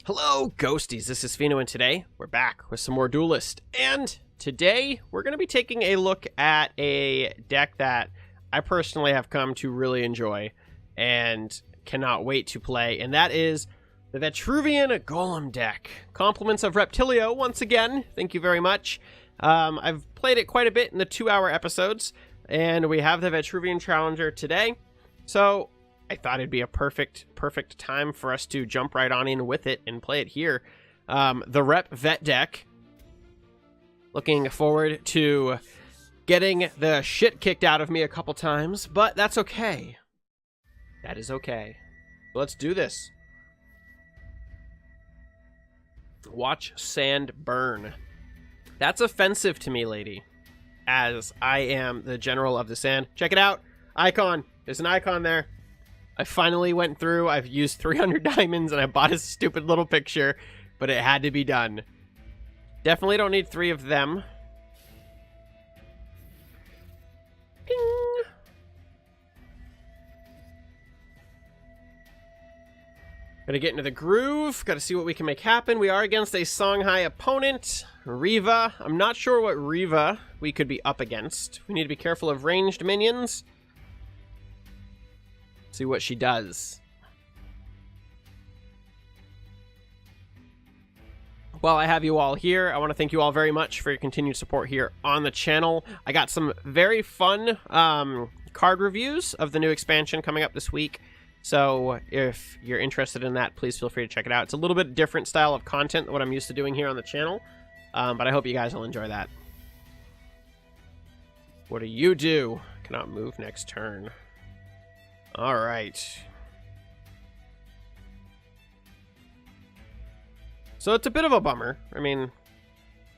Hello, Ghosties. This is Pheno, and today we're back with some more Duelyst. And today we're going to be taking a look at a deck that I personally have come to really enjoy and cannot wait to play, and that is the Vetruvian Golem deck. Compliments of Reptilio once again. Thank you very much. I've played it quite a bit in the 2-hour episodes, and we have the Vetruvian Challenger today. So I thought it'd be a perfect time for us to jump right on in with it and play it here. The Rep Vet deck. Looking forward to getting the shit kicked out of me a couple times, but that's okay. That is okay. Let's do this. Watch sand burn. That's offensive to me, lady, as I am the general of the sand. Check it out. Icon. There's an icon there. I finally went through. I've used 300 diamonds and I bought a stupid little picture, but it had to be done. Definitely don't need 3 of them. Ping. Gotta get into the groove. Gotta see what we can make happen. We are against a Songhai opponent, Riva. I'm not sure what Riva we could be up against. We need to be careful of ranged minions. See what she does. While I have you all here, I want to thank you all very much for your continued support here on the channel. I got some very fun card reviews of the new expansion coming up this week. So if you're interested in that, please feel free to check it out. It's a little bit different style of content than what I'm used to doing here on the channel. But I hope you guys will enjoy that. What do you do? Cannot move next turn. All right. So it's a bit of a bummer. I mean,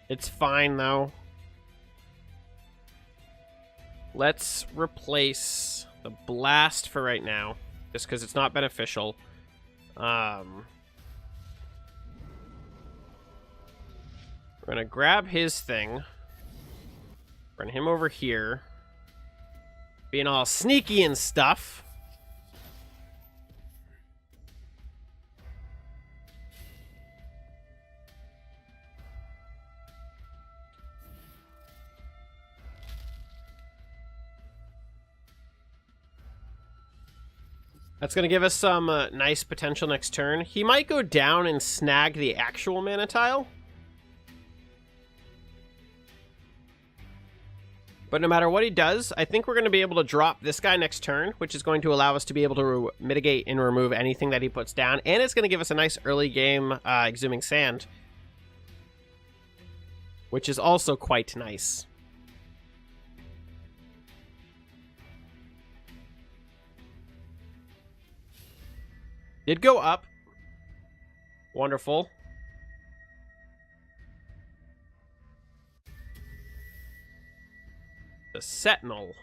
it's fine though. Let's replace the blast for right now, just because it's not beneficial. We're gonna grab his thing, bring him over here, being all sneaky and stuff. That's going to give us some nice potential next turn. He might go down and snag the actual mana tile. But no matter what he does, I think we're going to be able to drop this guy next turn, which is going to allow us to be able to mitigate and remove anything that he puts down. And it's going to give us a nice early game Exhuming Sand, which is also quite nice. Did go up. Wonderful. The Sentinel.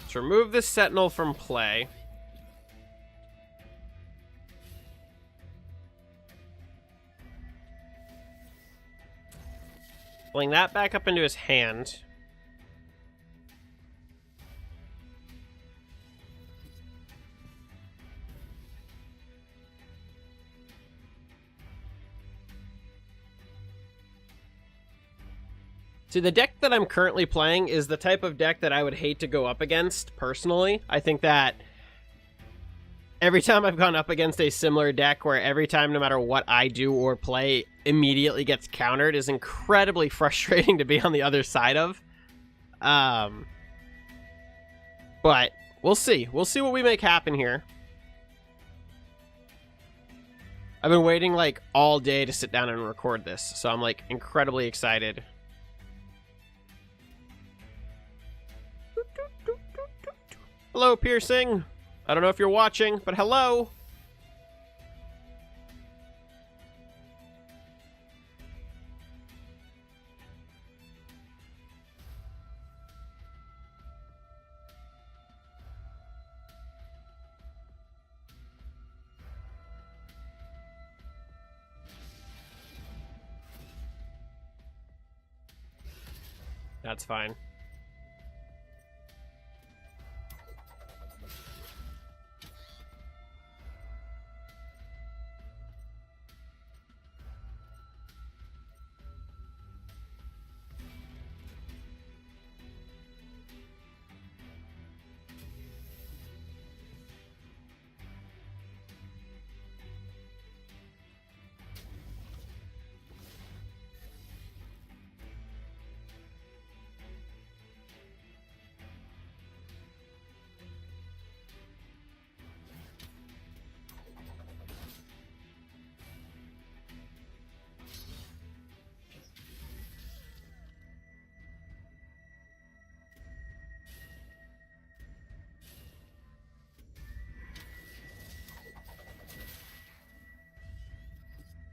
Let's remove this Sentinel from play. Pulling that back up into his hand. See, the deck that I'm currently playing is the type of deck that I would hate to go up against, personally. I think that every time I've gone up against a similar deck where every time, no matter what I do or play, immediately gets countered is incredibly frustrating to be on the other side of. But we'll see. We'll see what we make happen here. I've been waiting like all day to sit down and record this, so I'm like incredibly excited. Hello, Piercing. I don't know if you're watching, but hello. That's fine.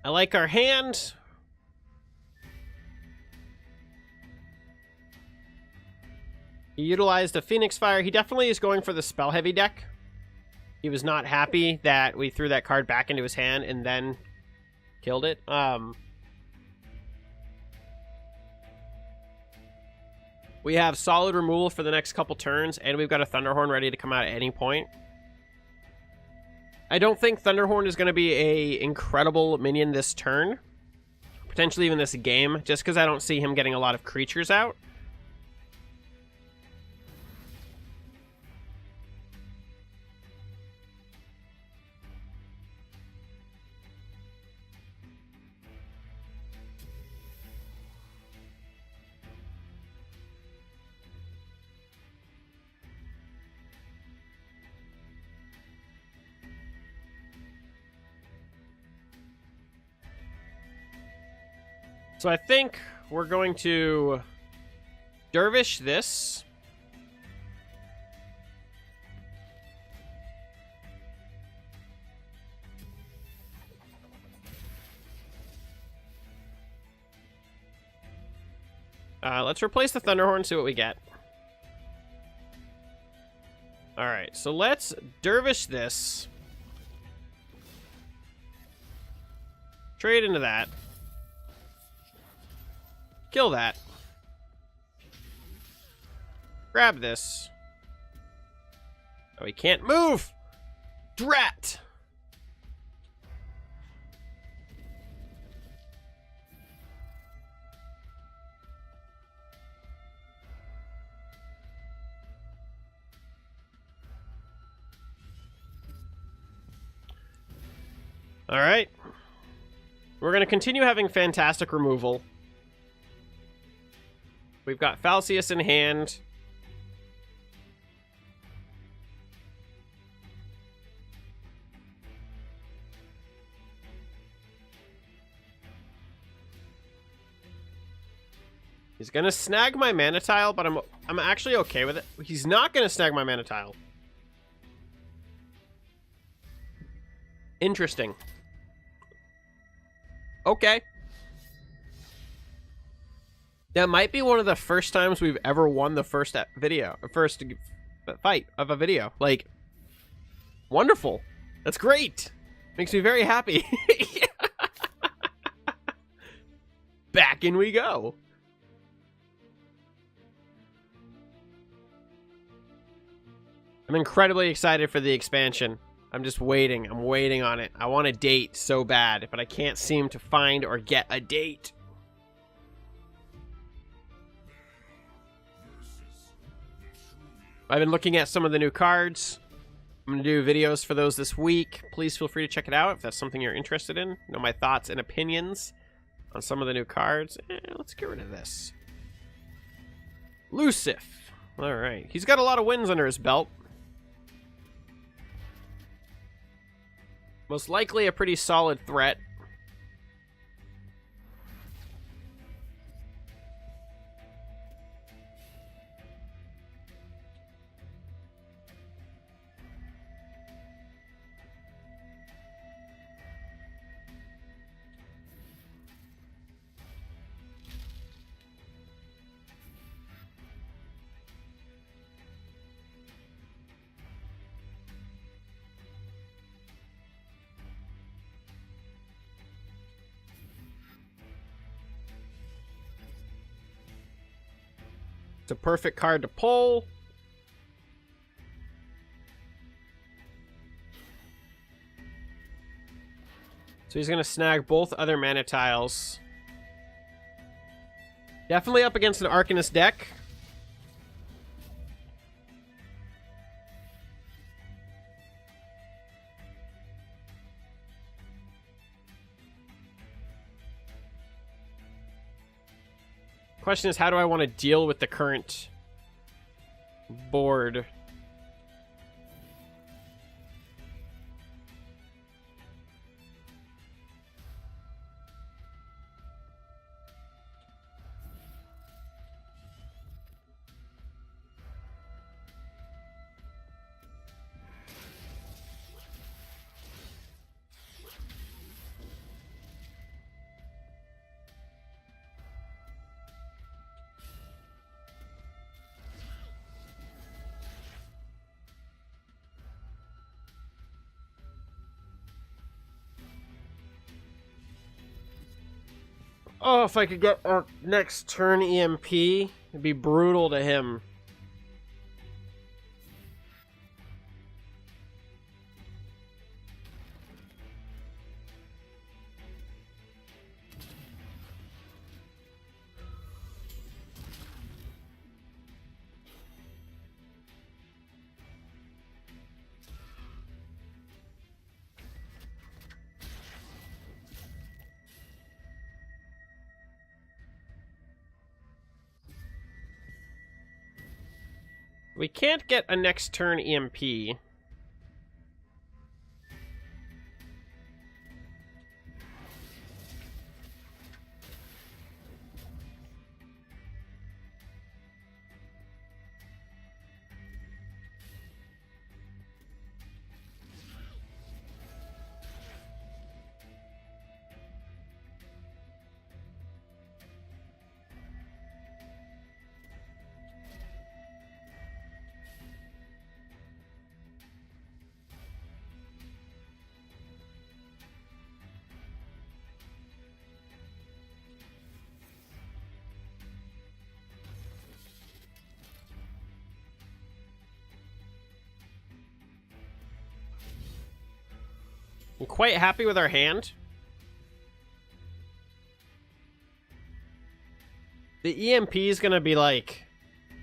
I like our hand. He utilized a Phoenix Fire. He definitely is going for the spell-heavy deck. He was not happy that we threw that card back into his hand and then killed it. We have solid removal for the next couple turns, and we've got a Thunderhorn ready to come out at any point. I don't think Thunderhorn is going to be a incredible minion this turn. Potentially even this game, just because I don't see him getting a lot of creatures out. So I think we're going to Dervish this. Let's replace the Thunderhorn, see what we get. Alright, so let's Dervish this. Trade into that. Kill that. Grab this. Oh, he can't move! Drat! Alright. We're going to continue having fantastic removal. We've got Falcius in hand. He's gonna snag my mana tile, but I'm actually okay with it. He's not gonna snag my mana tile. Interesting. Okay. That might be one of the first times we've ever won the first fight of a video. Like, wonderful. That's great. Makes me very happy. Back in we go. I'm incredibly excited for the expansion. I'm just waiting. I'm waiting on it. I want a date so bad, but I can't seem to find or get a date. I've been looking at some of the new cards. I'm going to do videos for those this week. Please feel free to check it out if that's something you're interested in. Know my thoughts and opinions on some of the new cards. Let's get rid of this. Lucif. All right. He's got a lot of wins under his belt. Most likely a pretty solid threat. It's a perfect card to pull. So he's going to snag both other mana tiles. Definitely up against an Arcanist deck. Question is, how do I want to deal with the current board? Oh, if I could get our next turn EMP, it'd be brutal to him. We can't get a next turn EMP. I'm quite happy with our hand. The EMP is going to be, like,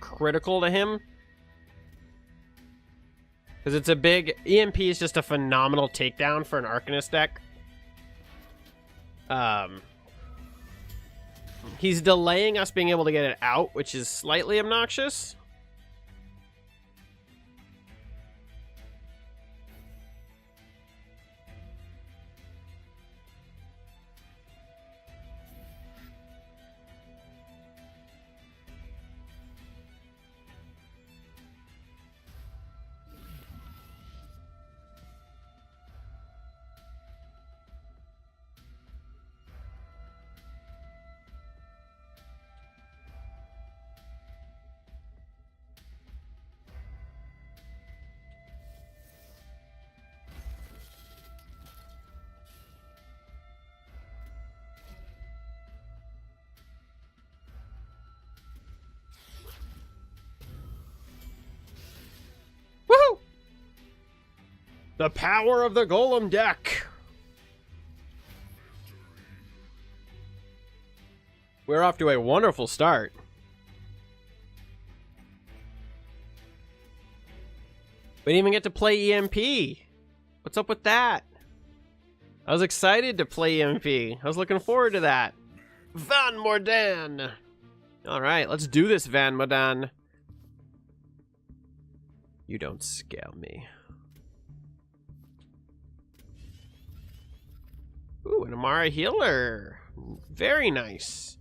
critical to him. Because it's a big... EMP is just a phenomenal takedown for an Arcanist deck. He's delaying us being able to get it out, which is slightly obnoxious. Woohoo! The power of the Golem deck. We're off to a wonderful start. We didn't even get to play EMP. What's up with that? I was excited to play EMP. I was looking forward to that. Van Mordan. All right, let's do this, Van Mordan. You don't scare me. Ooh, an Amara Healer. Very nice.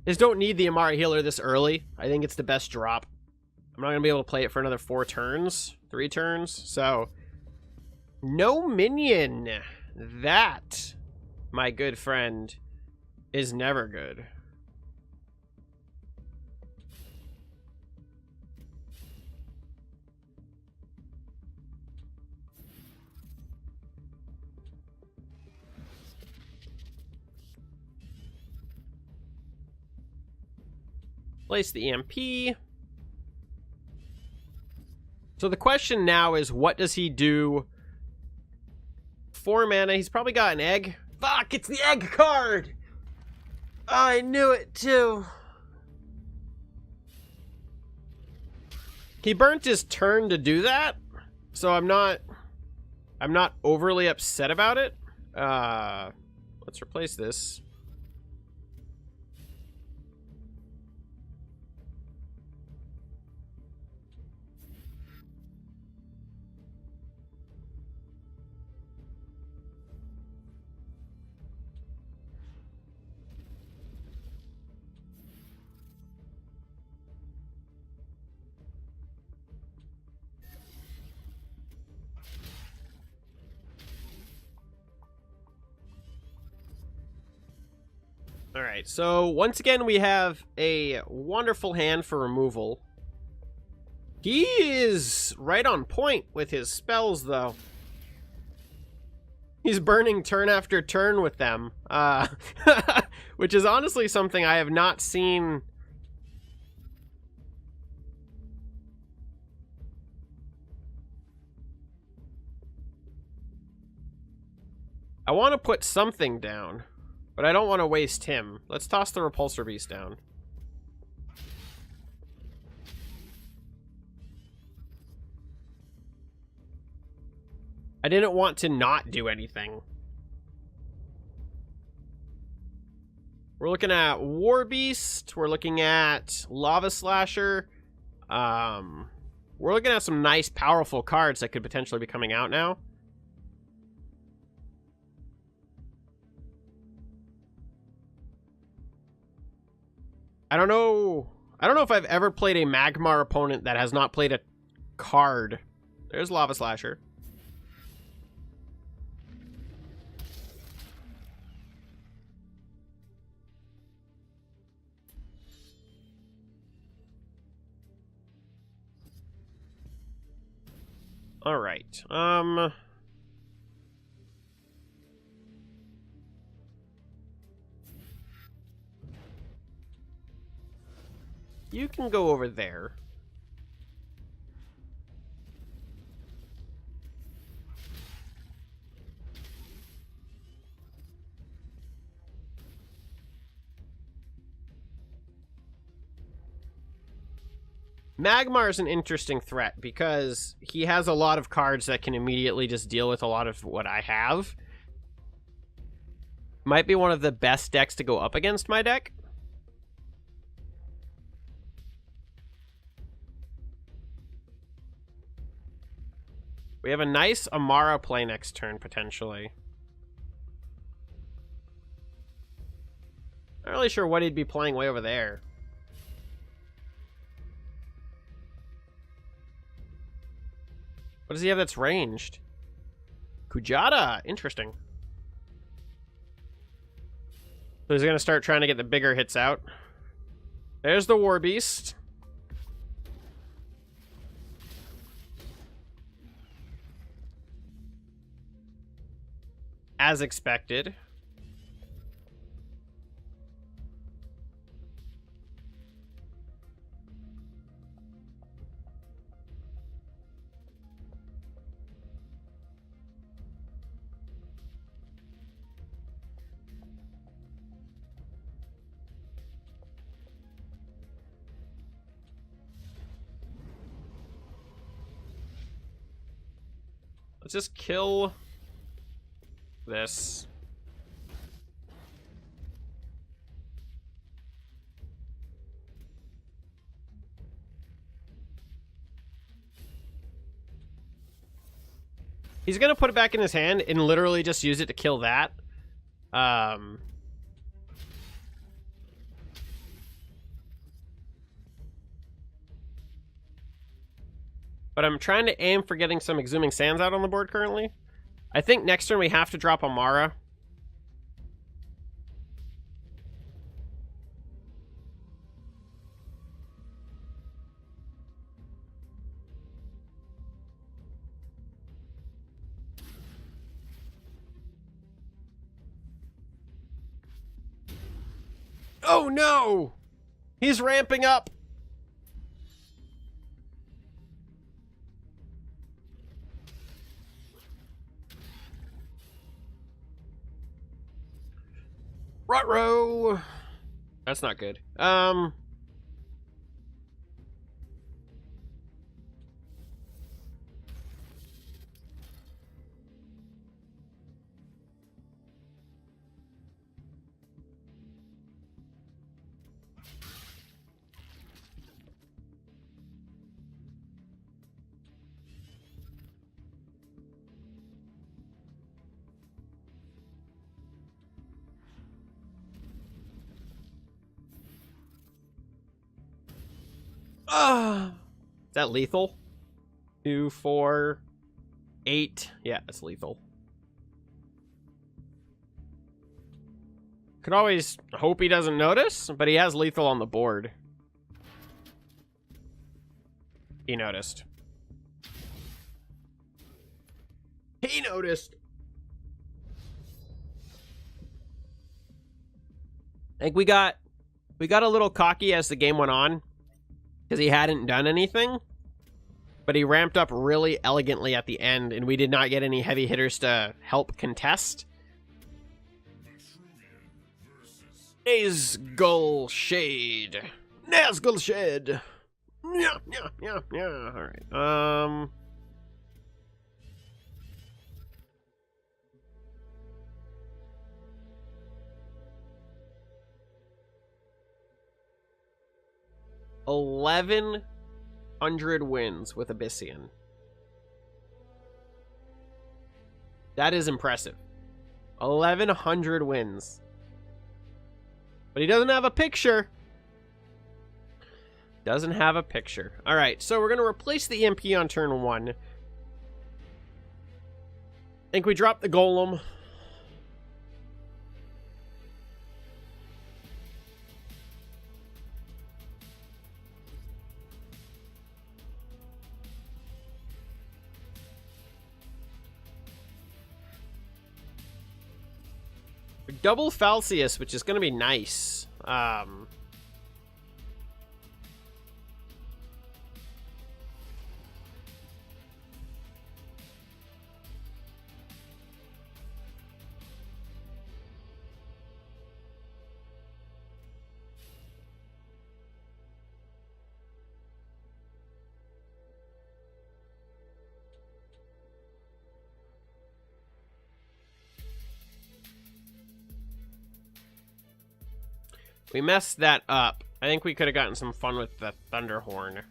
Just don't need the Amara Healer this early. I think it's the best drop. I'm not going to be able to play it for another 4 turns. 3 turns. So, no minion. That, my good friend, is never good. Place the EMP. So the question now is, what does he do? 4 mana. He's probably got an egg. Fuck, it's the egg card! I knew it too. He burnt his turn to do that, so I'm not overly upset about it. Let's replace this. All right, so once again, we have a wonderful hand for removal. He is right on point with his spells, though. He's burning turn after turn with them, which is honestly something I have not seen. I want to put something down, but I don't want to waste him. Let's toss the Repulsor Beast down. I didn't want to not do anything. We're looking at War Beast. We're looking at Lava Slasher. We're looking at some nice, powerful cards that could potentially be coming out now. I don't know if I've ever played a Magmar opponent that has not played a card. There's Lava Slasher. All right. You can go over there. Magmar is an interesting threat because he has a lot of cards that can immediately just deal with a lot of what I have. Might be one of the best decks to go up against my deck. We have a nice Amara play next turn, potentially. Not really sure what he'd be playing way over there. What does he have that's ranged? Kujata! Interesting. So he's going to start trying to get the bigger hits out. There's the War Beast. As expected. Let's just kill this. He's gonna put it back in his hand and literally just use it to kill that. But I'm trying to aim for getting some Exhuming Sands out on the board currently. I think next turn we have to drop Amara. Oh no! He's ramping up. Ruh-roh. That's not good. 'Is that lethal? 2, 4, 8. Yeah, that's lethal. Could always hope he doesn't notice, but he has lethal on the board. He noticed. He noticed. I think we got a little cocky as the game went on because he hadn't done anything, but he ramped up really elegantly at the end, and we did not get any heavy hitters to help contest. Nazgul Shade. Nazgul Shade. Yeah. All right. 1,100 wins with Abyssian. That is impressive. 1,100 wins. But he doesn't have a picture. Doesn't have a picture. All right, so we're going to replace the EMP on turn 1. I think we drop the Golem. Double Falcius, which is going to be nice. We messed that up. I think we could have gotten some fun with the Thunderhorn.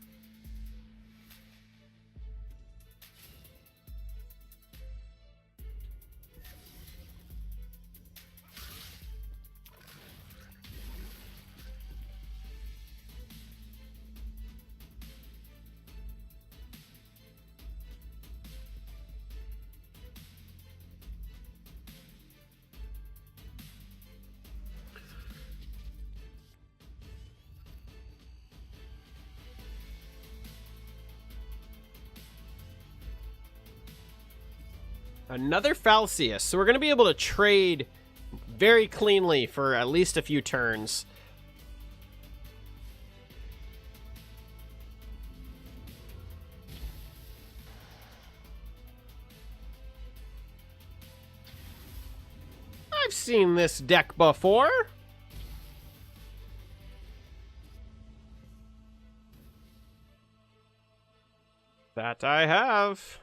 Another Falcius. So we're going to be able to trade very cleanly for at least a few turns. I've seen this deck before. That I have.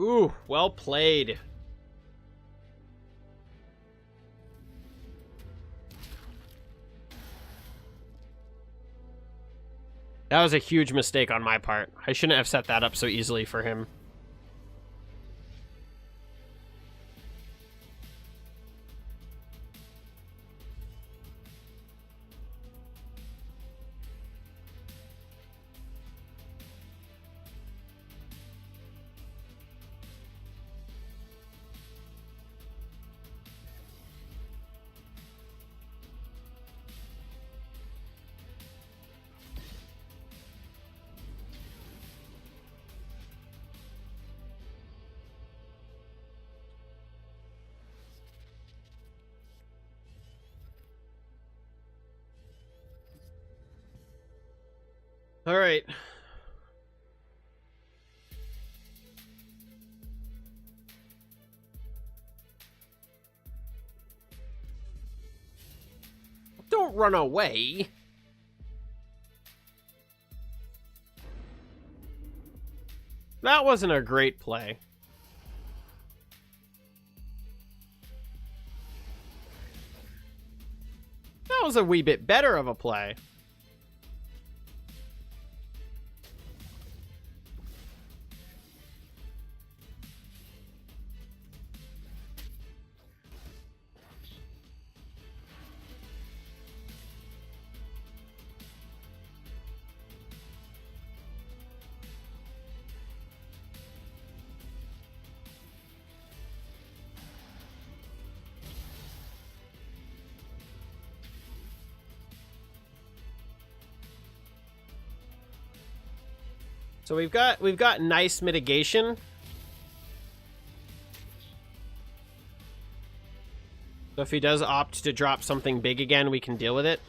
Ooh, well played. That was a huge mistake on my part. I shouldn't have set that up so easily for him. All right. Don't run away. That wasn't a great play. That was a wee bit better of a play. So we've got nice mitigation. So if he does opt to drop something big again, we can deal with it.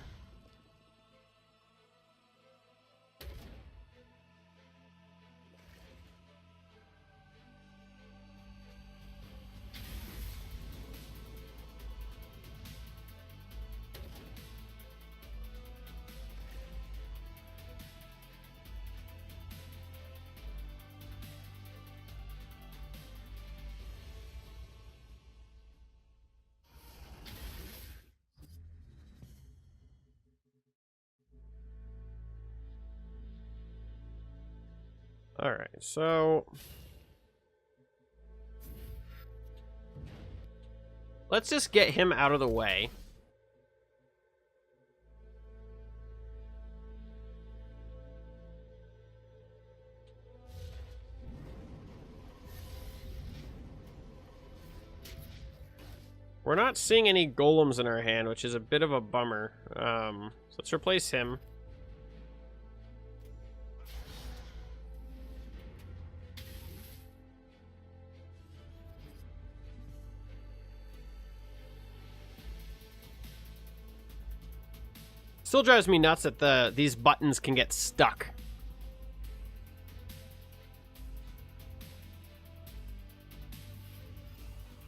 All right, so let's just get him out of the way. We're not seeing any golems in our hand, which is a bit of a bummer. So let's replace him. Still drives me nuts that these buttons can get stuck.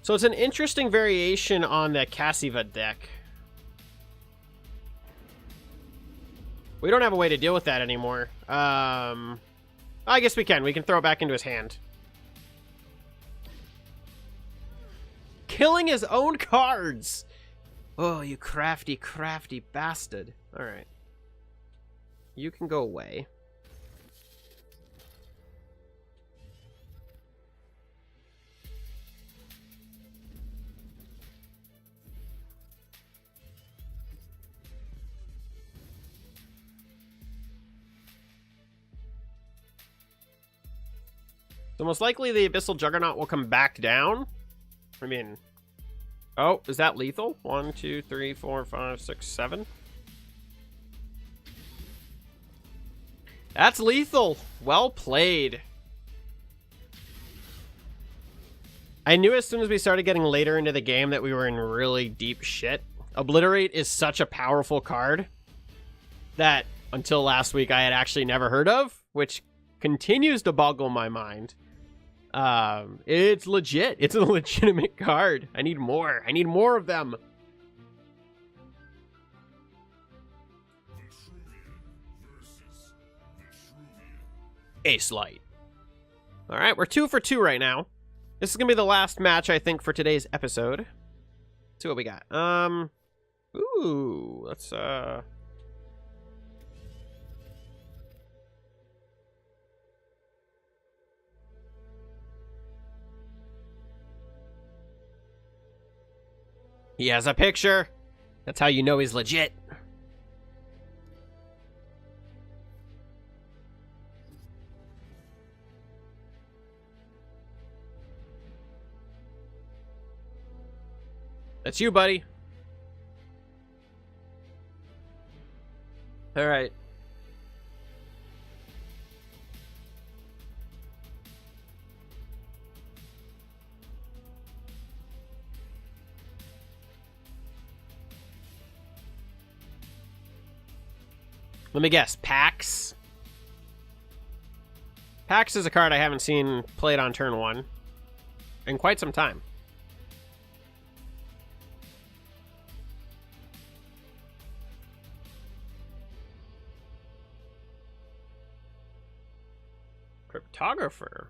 So it's an interesting variation on the Cassiva deck. We don't have a way to deal with that anymore. I guess we can. We can throw it back into his hand. Killing his own cards! Oh, you crafty, crafty bastard. Alright. You can go away. So most likely the Abyssal Juggernaut will come back down. I mean... Oh, is that lethal? 1, 2, 3, 4, 5, 6, 7. That's lethal. Well played. I knew as soon as we started getting later into the game that we were in really deep shit. Obliterate is such a powerful card that until last week I had actually never heard of, which continues to boggle my mind. It's legit. It's a legitimate card. I need more. I need more of them. Ace Light. All right, we're 2 for 2 right now. This is gonna be the last match, I think, for today's episode. Let's see what we got. Ooh, let's He has a picture. That's how you know he's legit. That's you, buddy. All right. Let me guess. Pax? Pax is a card I haven't seen played on turn 1 in quite some time. Cryptographer.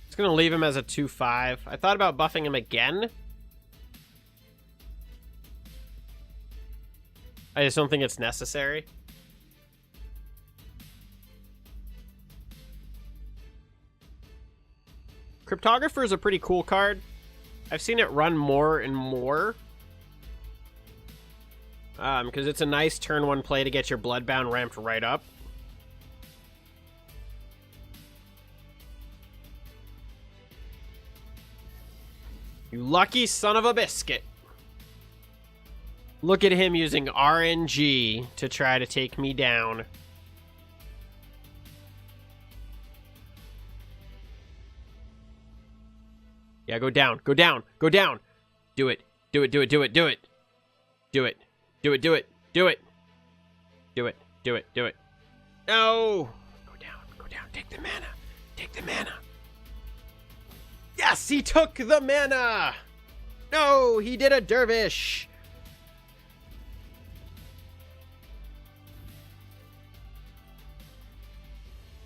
It's going to leave him as a 2/5. I thought about buffing him again. I just don't think it's necessary. Cryptographer is a pretty cool card. I've seen it run more and more. Because it's a nice turn 1 play to get your Bloodbound ramped right up. You lucky son of a biscuit. Look at him using RNG to try to take me down. Yeah, go down, go down, go down. Do it, do it, do it, do it, do it. Do it, do it, do it, do it. Do it, do it, do it. No! Go down, take the mana. Take the mana. Yes, he took the mana! No, he did a dervish!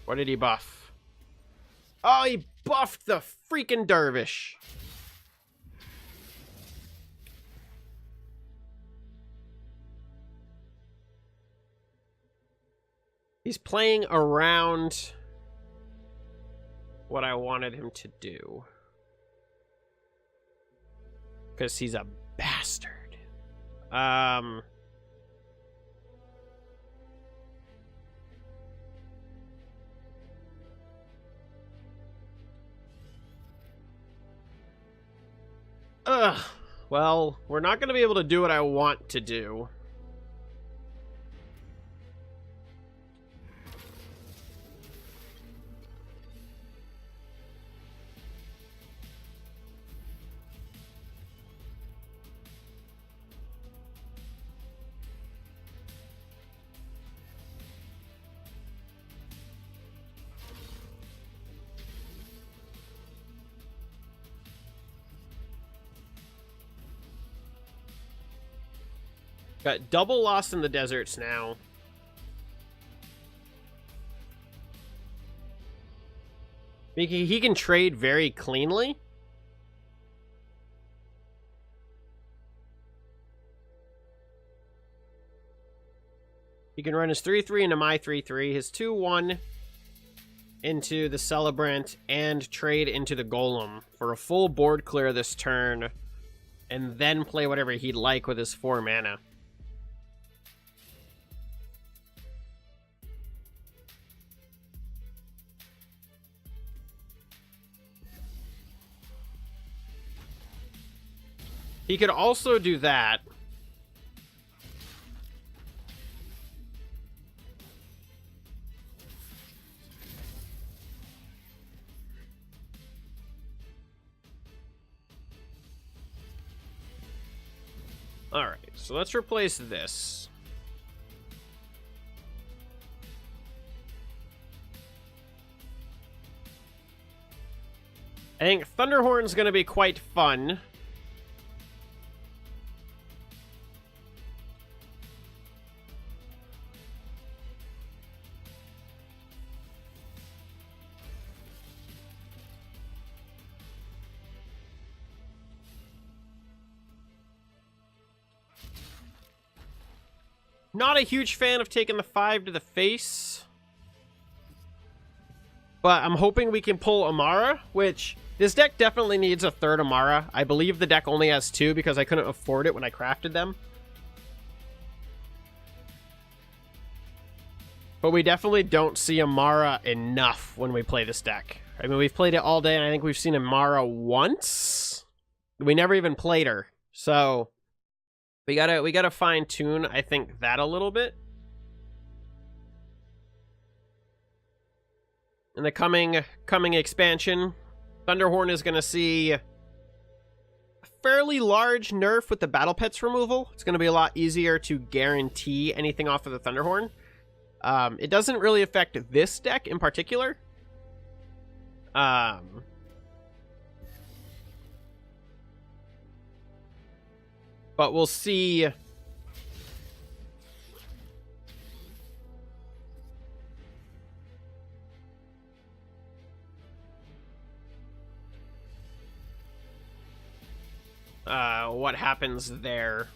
What did he buff? Oh, he buffed the freaking dervish! He's playing around what I wanted him to do. Because he's a bastard. Ugh. Well, we're not going to be able to do what I want to do. Got double Lost in the Deserts now. He can trade very cleanly. He can run his 3/3 into my 3/3, his 2/1 into the Celebrant, and trade into the Golem for a full board clear this turn, and then play whatever he'd like with his 4 mana. He could also do that. Alright, so let's replace this. I think Thunderhorn's going to be quite fun. Not a huge fan of taking the 5 to the face. But I'm hoping we can pull Amara, which this deck definitely needs a third Amara. I believe the deck only has 2 because I couldn't afford it when I crafted them. But we definitely don't see Amara enough when we play this deck. I mean, we've played it all day, and I think we've seen Amara once. We never even played her. So we gotta fine-tune, I think, that a little bit. In the coming expansion, Thunderhorn is gonna see a fairly large nerf with the Battle Pets removal. It's gonna be a lot easier to guarantee anything off of the Thunderhorn. It doesn't really affect this deck in particular. But we'll see. What happens there.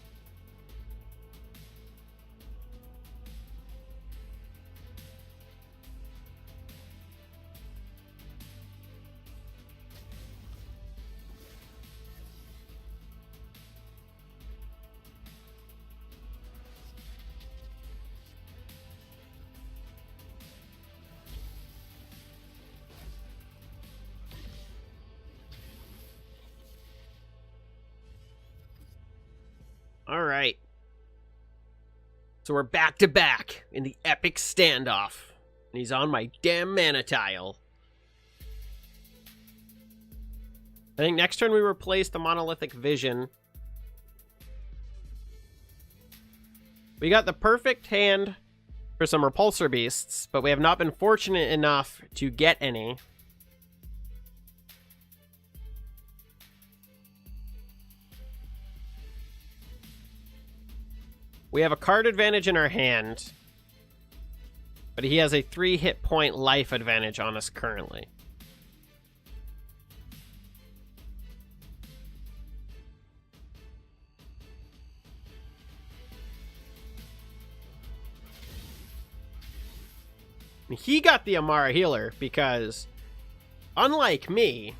All right. So we're back to back in the epic standoff. And he's on my damn mana tile. I think next turn we replace the Monolithic Vision. We got the perfect hand for some Repulsor Beasts, but we have not been fortunate enough to get any. We have a card advantage in our hand, but he has a 3 hit point life advantage on us currently. He got the Amara Healer because, unlike me,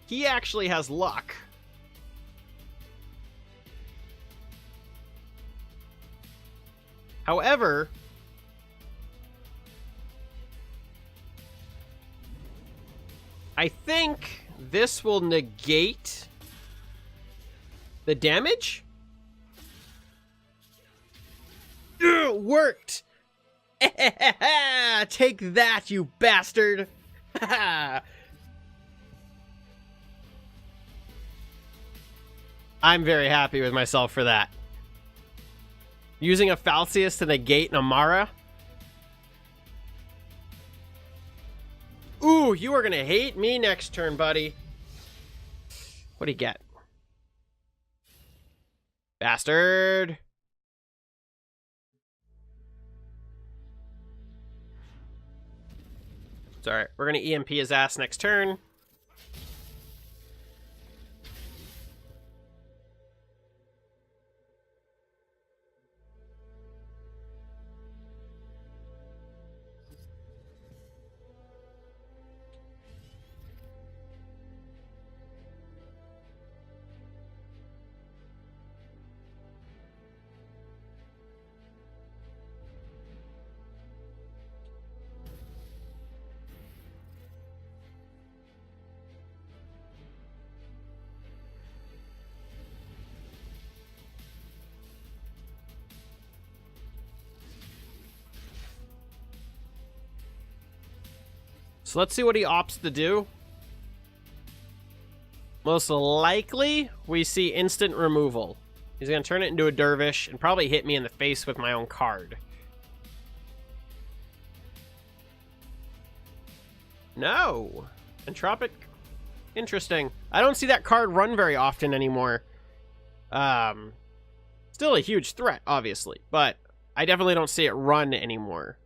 he actually has luck. However, I think this will negate the damage. Worked! Take that, you bastard! I'm very happy with myself for that. Using a Falcius to negate an Amara. Ooh, you are going to hate me next turn, buddy. What'd he get? Bastard. It's alright. We're going to EMP his ass next turn. So let's see what he opts to do. Most likely, we see instant removal. He's going to turn it into a dervish and probably hit me in the face with my own card. No. Entropic. Interesting. I don't see that card run very often anymore. Still a huge threat, obviously, but I definitely don't see it run anymore.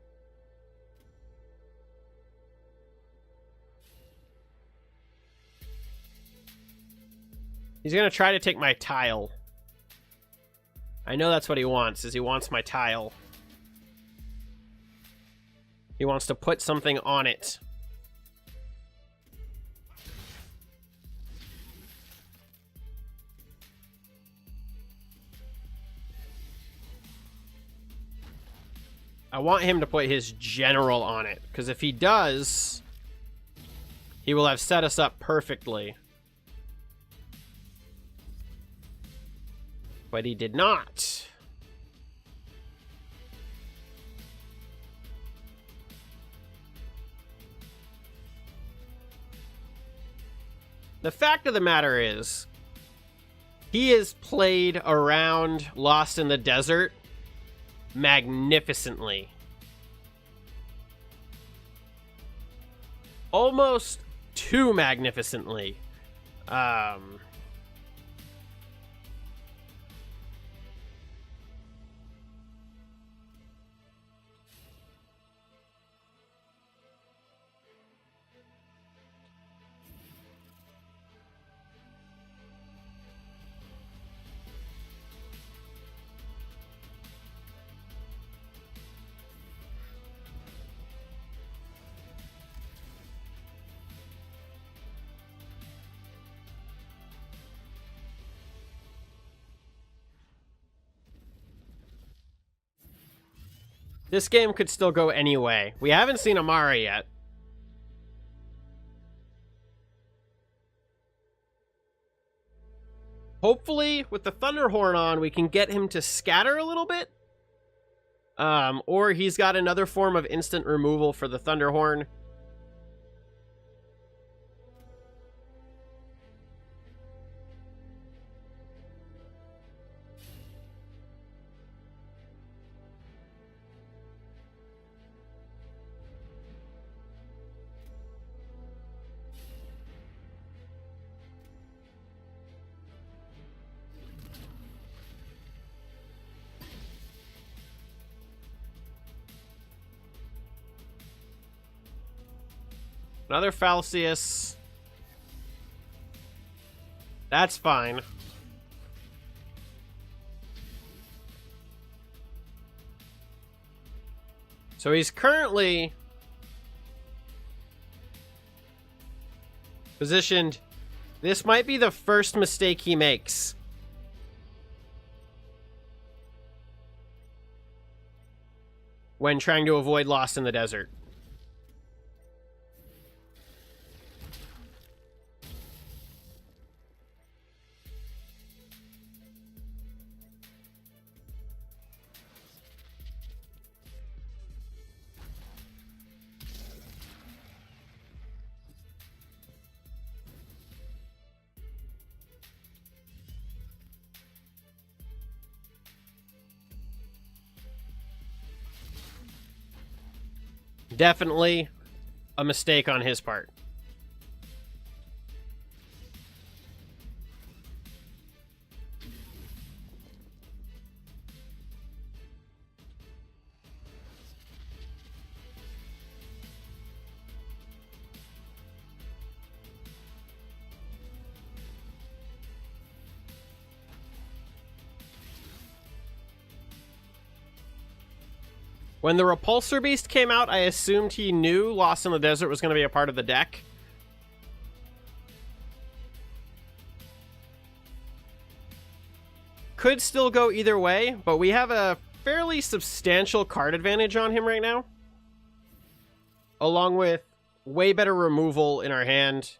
He's going to try to take my tile. I know that's what he wants, is he wants my tile. He wants to put something on it. I want him to put his general on it, because if he does, he will have set us up perfectly. But he did not. The fact of the matter is, he has played around Lost in the Desert magnificently. Almost too magnificently. This game could still go any way. We haven't seen Amara yet. Hopefully, with the Thunderhorn on, we can get him to scatter a little bit. Or he's got another form of instant removal for the Thunderhorn. Another Falcius. That's fine. So he's currently positioned. This might be the first mistake he makes. When trying to avoid Lost in the Desert. Definitely a mistake on his part. When the Repulsor Beast came out, I assumed he knew Lost in the Desert was going to be a part of the deck. Could still go either way, but we have a fairly substantial card advantage on him right now. Along with way better removal in our hand.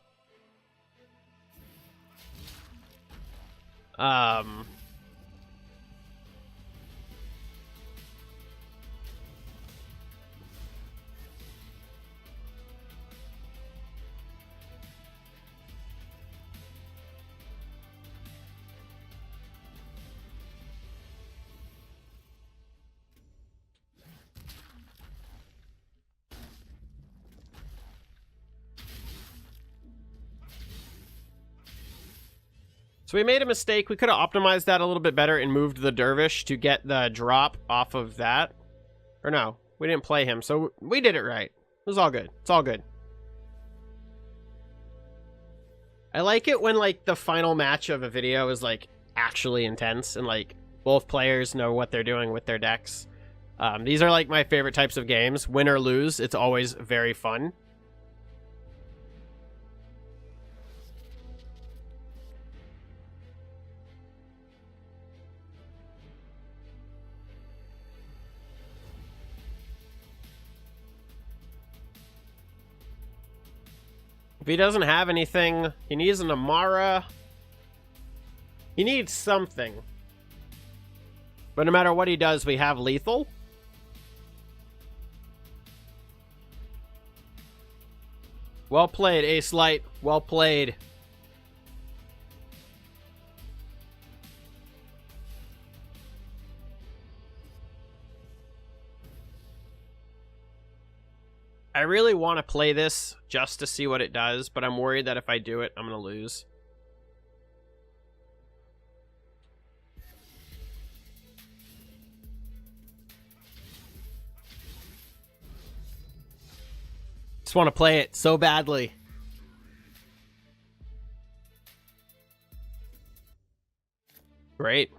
So we made a mistake. We could have optimized that a little bit better and moved the Dervish to get the drop off of that. Or no, we didn't play him, so we did it right. It was all good. It's all good. I like it when, like, the final match of a video is, like, actually intense and, like, both players know what they're doing with their decks. These are like my favorite types of games. Win or lose, it's always very fun. If he doesn't have anything, he needs an Amara. He needs something. But no matter what he does, we have lethal. Well played, Ace Light. Well played. I really want to play this just to see what it does, but I'm worried that if I do it, I'm going to lose. Just want to play it so badly. Great.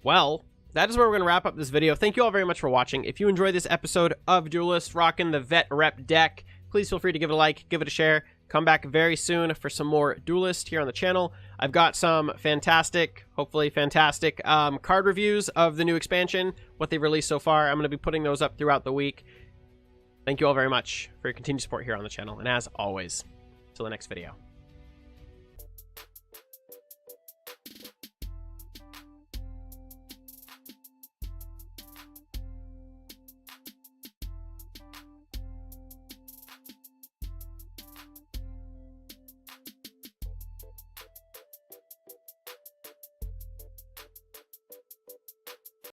Well, that is where we're going to wrap up this video. Thank you all very much for watching. If you enjoyed this episode of Duelyst, rocking the Vet Rep deck, please feel free to give it a like, give it a share. Come back very soon for some more Duelyst here on the channel. I've got some fantastic, hopefully fantastic, card reviews of the new expansion, what they've released so far. I'm going to be putting those up throughout the week. Thank you all very much for your continued support here on the channel. And as always, till the next video.